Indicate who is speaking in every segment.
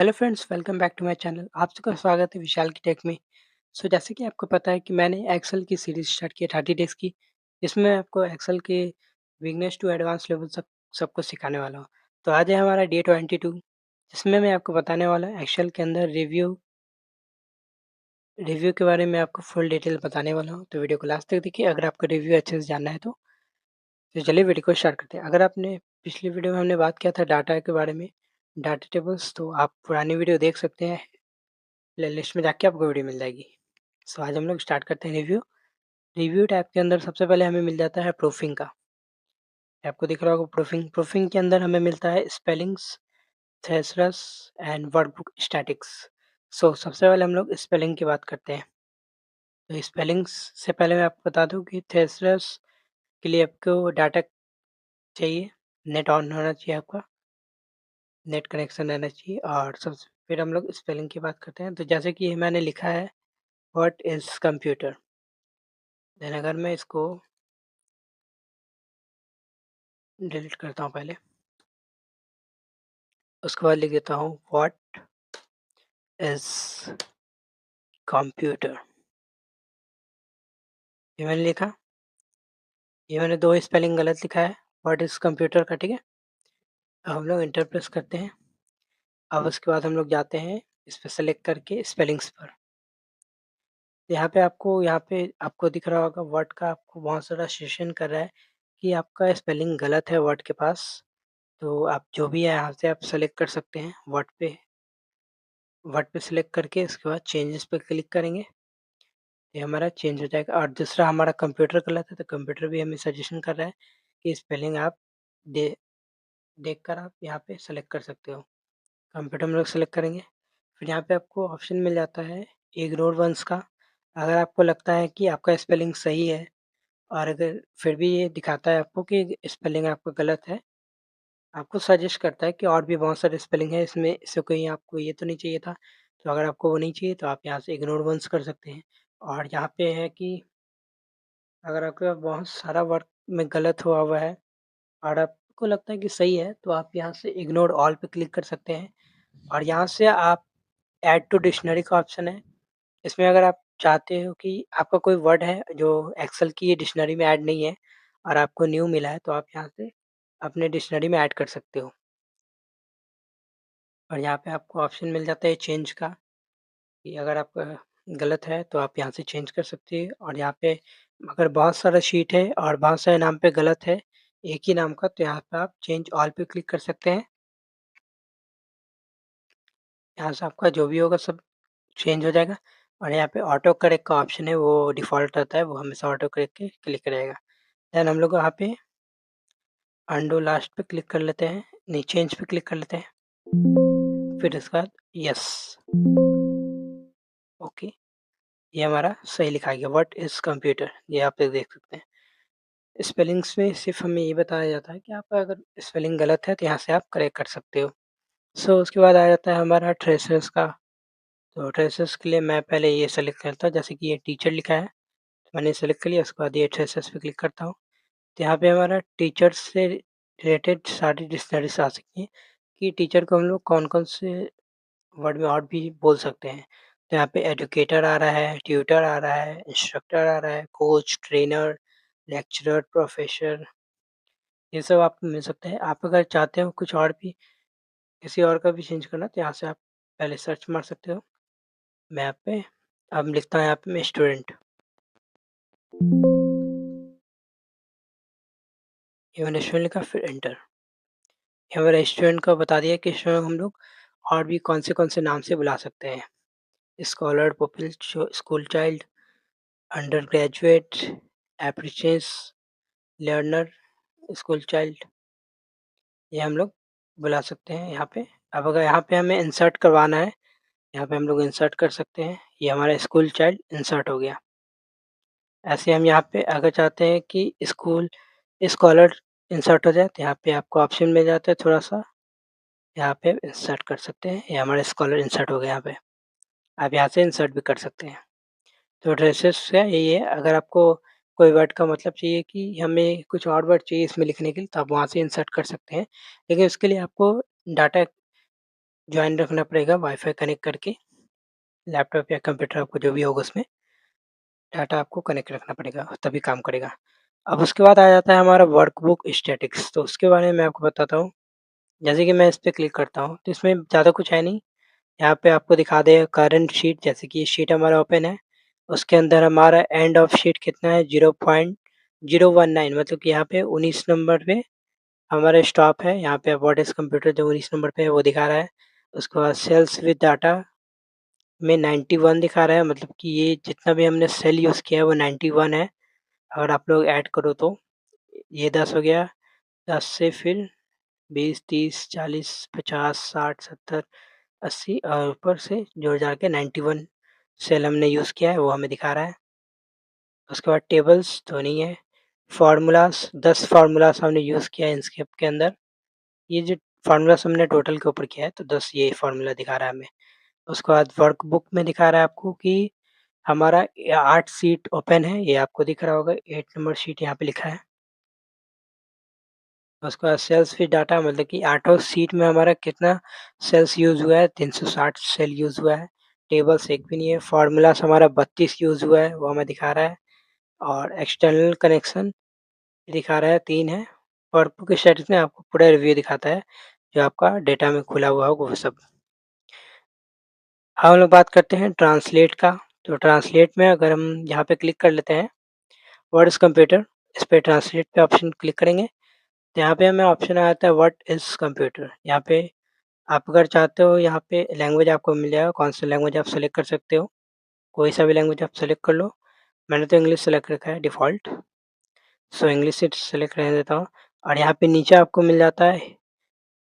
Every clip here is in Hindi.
Speaker 1: Hello friends, welcome back to my channel. आप सबका स्वागत है विशाल की टेक में। जैसे कि आपको पता है कि मैंने एक्सेल की सीरीज स्टार्ट की है 30 डेज़ की, जिसमें मैं आपको एक्सेल के बिगिनर्स टू एडवांस लेवल सब कुछ सिखाने वाला हूँ। तो आज है हमारा डे 22, जिसमें मैं आपको बताने वाला हूँ एक्सेल के अंदर रिव्यू रिव्यू के बारे में आपको फुल डिटेल बताने वाला हूँ। तो वीडियो को लास्ट तक देखिए अगर आपको रिव्यू अच्छे से जानना है तो। चलिए वीडियो को स्टार्ट करते हैं। अगर आपने पिछली वीडियो में हमने बात किया था डाटा के बारे में, डाटा टेबल्स, तो आप पुरानी वीडियो देख सकते हैं। प्लेलिस्ट में जाके आपको वीडियो मिल जाएगी। आज हम लोग स्टार्ट करते हैं रिव्यू। रिव्यू टैब के अंदर सबसे पहले हमें मिल जाता है प्रूफिंग का। आपको दिख रहा होगा प्रूफिंग। प्रूफिंग के अंदर हमें मिलता है स्पेलिंग्स, थेसरस एंड वर्कबुक स्टैटिक्स। सबसे पहले हम लोग स्पेलिंग की बात करते हैं। तो स्पेलिंग्स से पहले मैं आपको बता दूं कि थेसरस के लिए आपको डाटा चाहिए, नेट ऑन होना चाहिए, आपका नेट कनेक्शन रहना चाहिए। और सब फिर हम लोग स्पेलिंग की बात करते हैं। तो जैसे कि मैंने लिखा है व्हाट इज़ कंप्यूटर, देन अगर मैं इसको डिलीट करता हूँ पहले, उसके बाद लिख देता हूँ व्हाट इज़ कंप्यूटर। ये मैंने लिखा। ये मैंने 2 स्पेलिंग गलत लिखा है व्हाट इज़ कंप्यूटर का, ठीक है? अब हम लोग एंटर प्रेस करते हैं। अब उसके बाद हम लोग जाते हैं इस पे सेलेक्ट करके स्पेलिंग्स पर। यहाँ पे आपको दिख रहा होगा वर्ड का, आपको बहुत सारा सजेशन कर रहा है कि आपका स्पेलिंग गलत है वर्ड के पास। तो आप जो भी है यहाँ से आप सेलेक्ट कर सकते हैं। वर्ड पे सेलेक्ट करके इसके बाद चेंजेस पे क्लिक करेंगे। ये हमारा चेंज हो जाएगा। और दूसरा हमारा कंप्यूटर गलत है, तो कंप्यूटर भी हमें सजेशन कर रहा है कि स्पेलिंग आप दे देखकर आप यहाँ पे सेलेक्ट कर सकते हो। कंप्यूटर हम लोग सेलेक्ट करेंगे। फिर यहाँ पे आपको ऑप्शन मिल जाता है इग्नोर वंस का। अगर आपको लगता है कि आपका स्पेलिंग सही है और अगर फिर भी ये दिखाता है आपको कि स्पेलिंग आपका गलत है, आपको सजेस्ट करता है कि और भी बहुत सारे स्पेलिंग है इसमें, इससे कहीं आपको ये तो नहीं चाहिए था। तो अगर आपको वो नहीं चाहिए तो आप यहाँ से इग्नोर वंस कर सकते हैं। और यहाँ पे है कि अगर आपका बहुत सारा वर्क में गलत हुआ है और आपको लगता है कि सही है, तो आप यहाँ से इग्नोर ऑल पे क्लिक कर सकते हैं। और यहाँ से आप ऐड टू डिक्शनरी का ऑप्शन है। इसमें अगर आप चाहते हो कि आपका कोई वर्ड है जो एक्सेल की डिक्शनरी में ऐड नहीं है और आपको न्यू मिला है, तो आप यहाँ से अपने डिक्शनरी में ऐड कर सकते हो। और यहाँ पे आपको ऑप्शन मिल जाता है चेंज का, कि अगर आपका गलत है तो आप यहाँ से चेंज कर सकते हैं। और यहाँ पे अगर बहुत सारा शीट है और बहुत सारे नाम पे गलत है एक ही नाम का, तो यहाँ पे आप चेंज ऑल पे क्लिक कर सकते हैं। यहाँ से आपका जो भी होगा सब चेंज हो जाएगा। और यहाँ पे ऑटो करेक्ट का ऑप्शन है, वो डिफ़ॉल्ट रहता है, वो हमेशा ऑटो करेक्ट के क्लिक रहेगा। देन हम लोग यहाँ पे अंडू लास्ट पे क्लिक कर लेते हैं, नहीं चेंज पे क्लिक कर लेते हैं। फिर इसके बाद यस, ओके, ये हमारा सही लिखा गया व्हाट इज़ कंप्यूटर, ये आप देख सकते हैं। स्पेलिंग्स में सिर्फ़ हमें ये बताया जाता है कि आपका अगर स्पेलिंग गलत है तो यहाँ से आप करेक्ट कर सकते हो। उसके बाद आ जाता है हमारा ट्रेसेस का। तो ट्रेसेस के लिए मैं पहले ये सेलेक्ट करता हूँ, जैसे कि ये टीचर लिखा है, तो मैंने सेलेक्ट कर लिया। उसके बाद ये ट्रेसेस पे क्लिक करता हूँ। तो यहाँ पे हमारा टीचर्स से रिलेटेड सारी डिक्शनरीज आ सकती हैं कि टीचर को हम लोग कौन-कौन से वर्ड में और भी बोल सकते हैं। तो यहाँ पे एजुकेटर आ रहा है, ट्यूटर आ रहा है, इंस्ट्रक्टर आ रहा है, कोच, ट्रेनर, लेक्चरर, प्रोफेसर, ये सब आपको मिल सकते हैं। आप अगर चाहते हो कुछ और भी किसी और का भी चेंज करना, तो यहाँ से आप पहले सर्च मार सकते हो मैप पे। अब लिखता हूँ यहाँ पे मैं स्टूडेंट। ये मैंने स्टूडेंट लिखा, फिर एंटर। ये हमारे स्टूडेंट को बता दिया कि स्टूडेंट हम लोग और भी कौन से नाम से बुला सकते हैं। Scholar, pupil, school child, under graduate, apprentice, learner, school child, ये हम लोग बुला सकते हैं यहाँ पे। अब अगर यहाँ पे हमें इंसर्ट करवाना है, यहाँ पे हम लोग इंसर्ट कर सकते हैं। ये हमारा स्कूल चाइल्ड इंसर्ट हो गया। ऐसे हम यहाँ पे अगर चाहते हैं कि स्कूल स्कॉलर इंसर्ट हो जाए, तो यहाँ पे आपको ऑप्शन मिल जाता है थोड़ा-सा, यहाँ पे इंसर्ट कर सकते हैं। ये हमारा स्कॉलर इंसर्ट हो गया यहाँ पे। आप यहाँ से इंसर्ट भी कर सकते हैं। तो ड्रेसेस का यही है, अगर आपको कोई वर्ड का मतलब चाहिए कि हमें कुछ और वर्ड चाहिए इसमें लिखने के लिए, तो आप वहाँ से इंसर्ट कर सकते हैं। लेकिन उसके लिए आपको डाटा जॉइन रखना पड़ेगा वाईफ़ाई कनेक्ट करके, लैपटॉप या कंप्यूटर आपको जो भी होगा उसमें डाटा आपको कनेक्ट रखना पड़ेगा, तभी काम करेगा। अब उसके बाद आ जाता है हमारा वर्कबुक स्टैटिक्स, तो उसके बारे में मैं आपको बताता हूँ। जैसे कि मैं इस पे क्लिक करता हूँ, तो इसमें ज़्यादा कुछ है नहीं। यहाँ पे आपको दिखा देगा करंट शीट, जैसे कि ये शीट हमारा ओपन है, उसके अंदर हमारा एंड ऑफ शीट कितना है 0.019, मतलब कि यहाँ पे 19 नंबर पे हमारा स्टॉप है। यहाँ पे व्हाट इज़ कंप्यूटर जो 19 नंबर पे है वो दिखा रहा है। उसके बाद सेल्स विद डाटा में 91 दिखा रहा है, मतलब कि ये जितना भी हमने सेल यूज़ किया है वो 91 है। अगर आप लोग ऐड करो तो ये 10 हो गया, 10 से फिर 20, 30, 40, 50, 60, 70, 80 और ऊपर से जोड़-जाड़ के 91 सेल हमने यूज़ किया है, वो हमें दिखा रहा है। उसके बाद टेबल्स तो नहीं है। फ़ॉर्मूलाज़ 10 फ़ॉर्मूलाज़ हमने यूज़ किया है इंस्केप के अंदर। ये जो फ़ॉर्मूलाज़ हमने टोटल के ऊपर किया है, तो 10 ये फ़ॉर्मूला दिखा रहा है हमें। उसके बाद वर्कबुक में दिखा रहा है आपको कि हमारा 8 शीट ओपन है, ये आपको दिख रहा होगा, 8 नंबर शीट यहाँ पे लिखा है। उसके बाद सेल्स फिर डाटा, मतलब कि आठों सीट में हमारा कितना सेल्स यूज़ हुआ है, 360 सेल यूज़ हुआ है। टेबल्स एक भी नहीं है। फार्मूलास हमारा 32 यूज़ हुआ है, वो हमें दिखा रहा है। और एक्सटर्नल कनेक्शन दिखा रहा है 3 है। वर्कबुक स्टेटस में आपको पूरा रिव्यू दिखाता है, जो आपका डेटा में खुला हुआ होगा वो सब। अब हम लोग बात करते हैं ट्रांसलेट का। तो ट्रांसलेट में अगर हम यहाँ पे क्लिक कर लेते हैं, व्हाट इज़ कंप्यूटर, इस पे ट्रांसलेट पे ऑप्शन क्लिक करेंगे, तो यहाँ पे हमें ऑप्शन आ जाता है व्हाट इज़ कंप्यूटर। यहाँ पे आप अगर चाहते हो यहाँ पे लैंग्वेज आपको मिल जाएगा, कौन सा लैंग्वेज आप सेलेक्ट कर सकते हो, कोई सा भी लैंग्वेज आप सेलेक्ट कर लो। मैंने तो इंग्लिश सेलेक्ट रखा है डिफ़ॉल्ट, सो इंग्लिश से सेलेक्ट रहने देता हूँ। और यहाँ पे नीचे आपको मिल जाता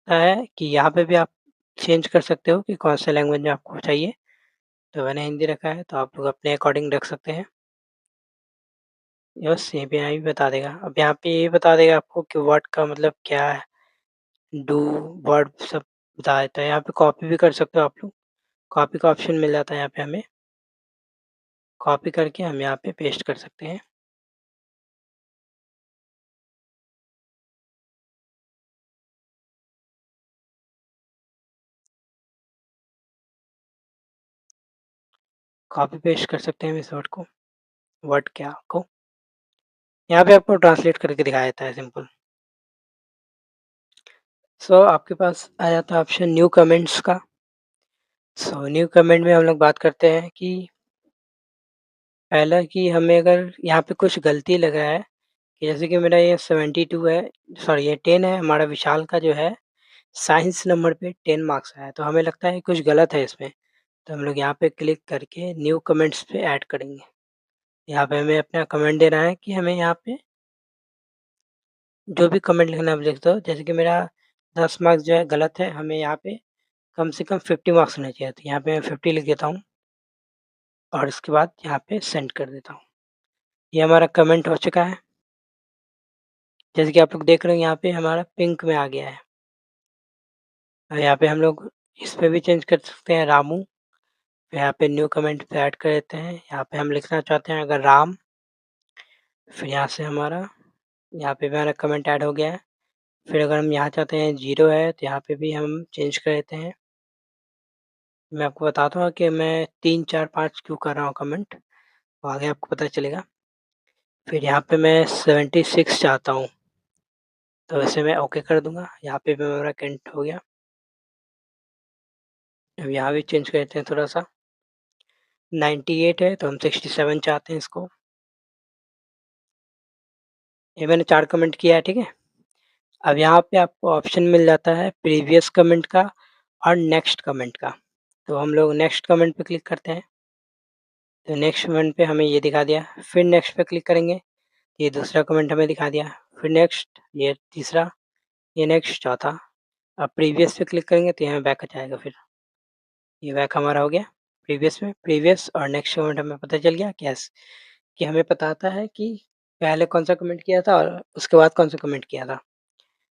Speaker 1: है कि यहाँ पे भी आप चेंज कर सकते हो कि कौन सा लैंग्वेज में आपको चाहिए। तो मैंने हिंदी रखा है, तो आप लोग अपने अकॉर्डिंग रख सकते हैं। ये बस यहीं पे यहाँ भी बता देगा। अब यहाँ पे ये बता देगा आपको कि वर्ड का मतलब क्या है, डू, वर्ब सब बता देता है। यहाँ पे कॉपी भी कर सकते हो आप लोग, कॉपी का ऑप्शन मिल जाता है यहाँ पे हमें। कॉपी करके हम यहाँ पे पेस्ट कर सकते हैं। कॉपी पेस्ट कर सकते हैं हम इस वर्ड को, वर्ड क्या को। यहाँ पे आपको ट्रांसलेट करके दिखाया देता है सिंपल। सो आपके पास आ जाता है ऑप्शन न्यू कमेंट्स का। सो न्यू कमेंट में हम लोग बात करते हैं कि पहला कि हमें अगर यहाँ पे कुछ गलती लगा है, कि जैसे कि मेरा ये 72 है, सॉरी ये 10 है, हमारा विशाल का जो है साइंस नंबर पे 10 मार्क्स आया है, तो हमें लगता है कुछ गलत है इसमें। तो हम लोग यहाँ पे क्लिक करके न्यू कमेंट्स पे ऐड करेंगे। यहाँ पे हमें अपना कमेंट देना है कि हमें यहाँ पे जो भी कमेंट लिखना है आप लिख दो। जैसे कि मेरा 10 मार्क्स जो है गलत है, हमें यहाँ पे कम से कम 50 मार्क्स होने चाहिए, तो यहाँ पे मैं 50 लिख देता हूँ और इसके बाद यहाँ पे सेंड कर देता हूँ। ये हमारा कमेंट हो चुका है। जैसे कि आप लोग देख रहे हो यहाँ पे हमारा पिंक में आ गया है। और यहाँ पे हम लोग इस पे भी चेंज कर सकते हैं रामू। फिर यहाँ पे न्यू कमेंट पे ऐड कर देते हैं। यहाँ पे हम लिखना चाहते हैं अगर राम, फिर यहाँ से हमारा यहाँ पे भी हमारा कमेंट ऐड हो गया है। फिर अगर हम यहाँ चाहते हैं 0 है, तो यहाँ पे भी हम चेंज कर देते हैं। मैं आपको बताता हूँ कि मैं 3, 4, 5 क्यों कर रहा हूँ कमेंट, वो आगे आपको पता चलेगा। फिर यहाँ पे मैं 76 चाहता हूँ, तो वैसे मैं ओके कर दूँगा। यहाँ पे भी मेरा कंट हो गया। अब यहाँ भी चेंज कर देते हैं थोड़ा-सा। 98 है, तो हम 67 चाहते हैं इसको। ये मैंने 4 कमेंट किया है, ठीक है? अब यहाँ पे आपको ऑप्शन मिल जाता है प्रीवियस कमेंट का और नेक्स्ट कमेंट का। तो हम लोग नेक्स्ट कमेंट पे क्लिक करते हैं, तो नेक्स्ट कमेंट पे हमें ये दिखा दिया। फिर नेक्स्ट पे क्लिक करेंगे, ये दूसरा कमेंट हमें दिखा दिया। फिर नेक्स्ट, ये तीसरा, ये नेक्स्ट चौथा। अब प्रीवियस पे क्लिक करेंगे तो यहाँ बैक आ जाएगा फिर। ये बैक हमारा हो गया प्रीवियस में। प्रीवियस और नेक्स्ट कमेंट हमें पता चल गया कैस कि हमें बताता है कि पहले कौन-सा कमेंट किया था और उसके बाद कौन-सा कमेंट किया था।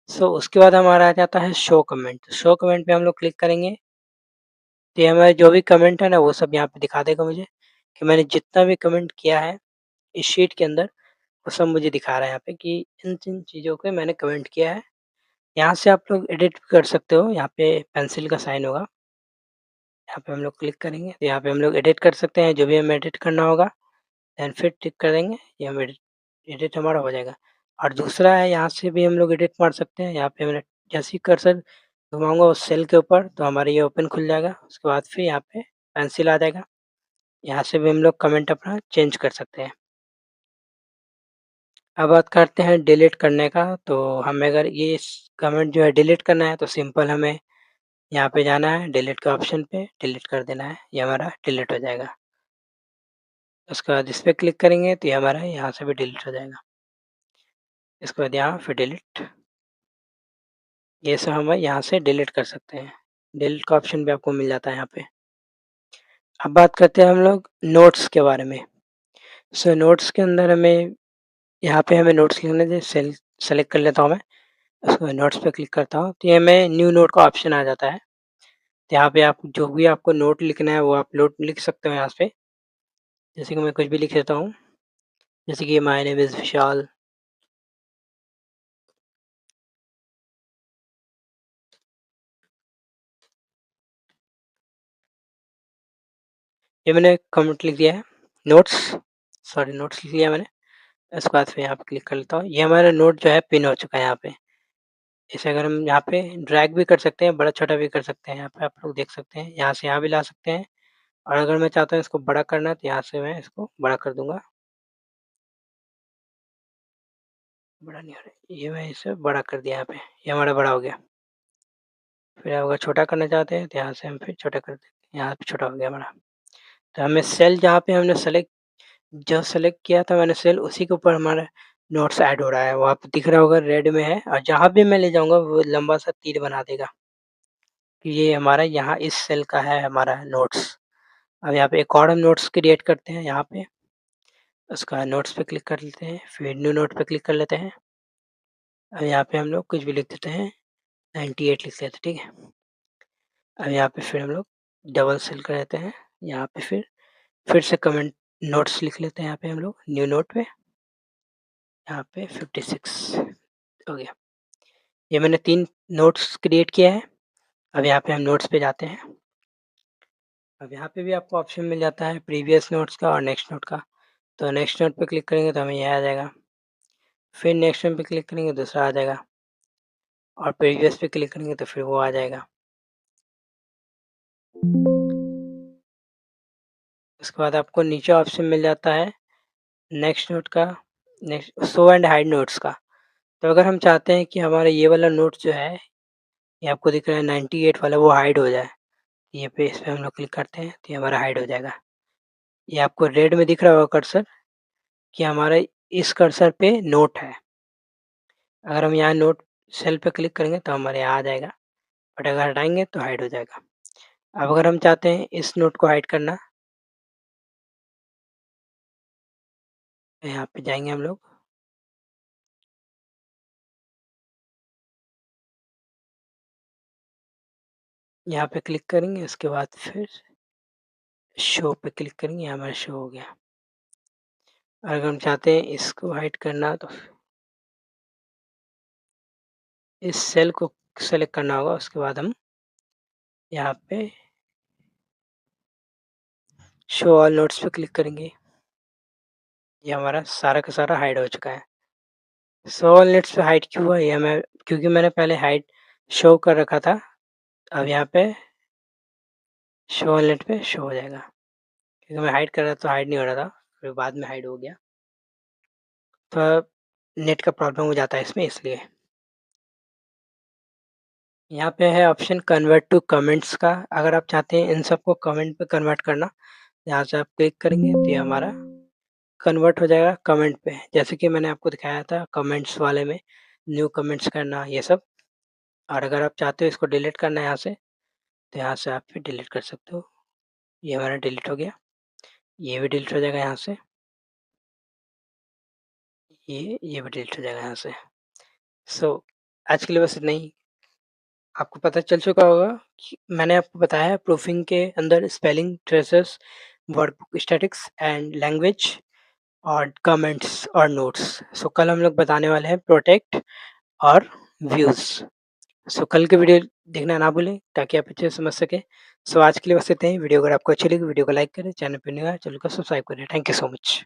Speaker 1: सो उसके बाद हमारा आ जाता है शो कमेंट। शो कमेंट पे हम लोग क्लिक करेंगे, तो ये हमारे जो भी कमेंट है ना वो सब यहाँ पे दिखा देगा मुझे, कि मैंने जितना भी कमेंट किया है इस शीट के अंदर, वो सब मुझे दिखा रहा है यहाँ पे कि इन-इन चीज़ों पे मैंने कमेंट किया है। यहाँ से आप लोग एडिट कर सकते हो, यहाँ पे पेंसिल का साइन होगा। यहाँ पे हम लोग क्लिक करेंगे, तो यहाँ पे हम लोग एडिट कर सकते हैं, जो भी हमें एडिट करना होगा, देन फिर टिक कर देंगे, ये हम एडिट एडिट हमारा हो जाएगा। और दूसरा है, यहाँ से भी हम लोग एडिट मार सकते हैं, यहाँ पे मैंने जैसे ही कर्सर घुमाऊँगा उस सेल के ऊपर, तो हमारा ये ओपन खुल जाएगा, उसके बाद फिर यहाँ पे पेंसिल आ जाएगा, यहाँ से भी हम लोग कमेंट अपना चेंज कर सकते हैं। अब बात करते हैं डिलीट करने का, तो हमें अगर ये कमेंट जो है डिलीट करना है, तो सिंपल हमें यहाँ पे जाना है, डिलीट के ऑप्शन पे डिलीट कर देना है, ये हमारा डिलीट हो जाएगा। उसके बाद इस पे क्लिक करेंगे, तो ये हमारा यहाँ से भी डिलीट हो जाएगा। इसके बाद यहाँ फिर डिलीट, ये सब हम यहाँ से डिलीट कर सकते हैं। डिलीट का ऑप्शन भी आपको मिल जाता है यहाँ पे। अब बात करते हैं हम लोग नोट्स के बारे में। सो नोट्स के अंदर हमें यहाँ पे हमें नोट्स लिखने थे, सेलेक्ट कर लेता हूँ मैं। उसके बाद नोट्स पे क्लिक करता हूँ, तो ये हमें न्यू नोट का ऑप्शन आ जाता है। तो यहाँ पे आप जो भी आपको नोट लिखना है वो आप नोट लिख सकते हो यहाँ पे। जैसे कि मैं कुछ भी लिख देता हूँ, जैसे कि माय नेम इज़ विशाल। ये मैंने कमेंट लिख दिया है, नोट्स, सॉरी नोट्स लिख लिया मैंने। उसके बाद फिर यहाँ पे क्लिक कर लेता हूँ, ये हमारा नोट जो है पिन हो चुका है यहाँ पे। इसे अगर हम यहाँ पे ड्रैग भी कर सकते हैं, बड़ा-छोटा भी कर सकते हैं, यहाँ पे आप लोग देख सकते हैं, यहाँ से यहाँ भी ला सकते हैं। और अगर मैं चाहता हूँ इसको बड़ा करना है, तो यहाँ से मैं इसको बड़ा कर दूँगा। बड़ा नहीं हो रहा है, ये मैं इसे बड़ा कर दिया यहाँ पे, ये हमारा बड़ा हो गया। फिर अगर छोटा करना चाहते हैं, तो यहाँ से हम फिर छोटा कर देते हैं, यहाँ पे छोटा हो गया हमारा। तो हमें सेल जहाँ पे हमने जो सेलेक्ट किया था मैंने सेल, उसी के ऊपर हमारा नोट्स ऐड हो रहा है, वो आपको दिख रहा होगा रेड में है, और जहाँ भी मैं ले जाऊँगा वो लंबा-सा तीर बना देगा, कि ये हमारा यहाँ इस सेल का है हमारा नोट्स। अब यहाँ पे एक और हम नोट्स क्रिएट करते हैं यहाँ पे, उसका नोट्स पे क्लिक कर लेते हैं, फिर न्यू नोट पे क्लिक कर लेते हैं। अब यहाँ पे हम लोग कुछ भी लिख देते हैं, 98 लिख लेते हैं, ठीक है। अब यहाँ पे फिर हम लोग डबल सेल कर देते हैं, यहाँ पे फिर से कमेंट नोट्स लिख लेते हैं यहाँ पे हम लोग न्यू नोट पे, यहाँ पे 56 हो गया। ये मैंने 3 नोट्स क्रिएट किया है। अब यहाँ पे हम नोट्स पे जाते हैं। अब यहाँ पे भी आपको ऑप्शन मिल जाता है प्रीवियस नोट्स का और नेक्स्ट नोट का। तो नेक्स्ट नोट पे क्लिक करेंगे तो हमें ये आ जाएगा। फिर नेक्स्ट वन पे क्लिक करेंगे दूसरा आ जाएगा, और प्रीवियस पे क्लिक करेंगे तो फिर वो आ जाएगा। उसके बाद आपको नीचे ऑप्शन मिल जाता है नेक्स्ट नोट का, next show and hide notes का। तो अगर हम चाहते हैं कि हमारा ये वाला नोट जो है, ये आपको दिख रहा है 98 वाला, वो हाइड हो जाए, ये पे इस पे हम लोग क्लिक करते हैं तो ये हमारा हाइड हो जाएगा। ये आपको रेड में दिख रहा होगा कर्सर, कि हमारा इस कर्सर पे नोट है। अगर हम यहाँ नोट सेल पे क्लिक करेंगे तो हमारे यहाँ आ जाएगा, बट अगर हटाएँगे तो हाइड हो जाएगा। अब अगर हम चाहते हैं इस नोट को हाइड करना, तो यहाँ पे जाएँगे हम लोग, यहाँ पे क्लिक करेंगे, उसके बाद फिर शो पे क्लिक करेंगे, यहाँ हमारा शो हो गया। अगर हम चाहते हैं इसको हाइड करना, तो इस सेल को सेलेक्ट करना होगा, उसके बाद हम यहाँ पे शो ऑल नोट्स पे क्लिक करेंगे। ये हमारा सारा का सारा हाइड हो चुका है। शो ऑल नोट्स पे हाइड क्यों हुआ, ये हमें, क्योंकि मैंने पहले हाइड शो कर रखा था। अब यहाँ पे शो ऑल नेट पे शो हो जाएगा, क्योंकि मैं हाइड कर रहा था तो हाइड नहीं हो रहा था, फिर बाद में हाइड हो गया। तो नेट का प्रॉब्लम हो जाता है इसमें, इसलिए। यहाँ पे है ऑप्शन कन्वर्ट टू कमेंट्स का। अगर आप चाहते हैं इन सबको कमेंट पे कन्वर्ट करना, यहाँ से आप क्लिक करेंगे तो ये हमारा कन्वर्ट हो जाएगा कमेंट पे। जैसे कि मैंने आपको दिखाया था कमेंट्स वाले में, न्यू कमेंट्स करना ये सब। और अगर आप चाहते हो इसको डिलीट करना है यहाँ से, तो यहाँ से आप फिर डिलीट कर सकते हो। ये हमारा डिलीट हो गया, ये भी डिलीट हो जाएगा यहाँ से, ये भी डिलीट हो जाएगा यहाँ से। सो आज के लिए बस इतना ही। आपको पता चल चुका होगा कि मैंने आपको बताया है प्रूफिंग के अंदर spelling, traces, workbook statics and language, और कमेंट्स और नोट्स। सो कल हम लोग बताने वाले हैं प्रोटेक्ट और व्यूज़। सो कल के वीडियो देखना ना भूलें, ताकि आप अच्छे से समझ सकें। सो आज के लिए बस इतना ही। वीडियो अगर आपको अच्छी लगी वीडियो को लाइक करें, चैनल पे नया है चैनल को सब्सक्राइब करें। Thank you so much.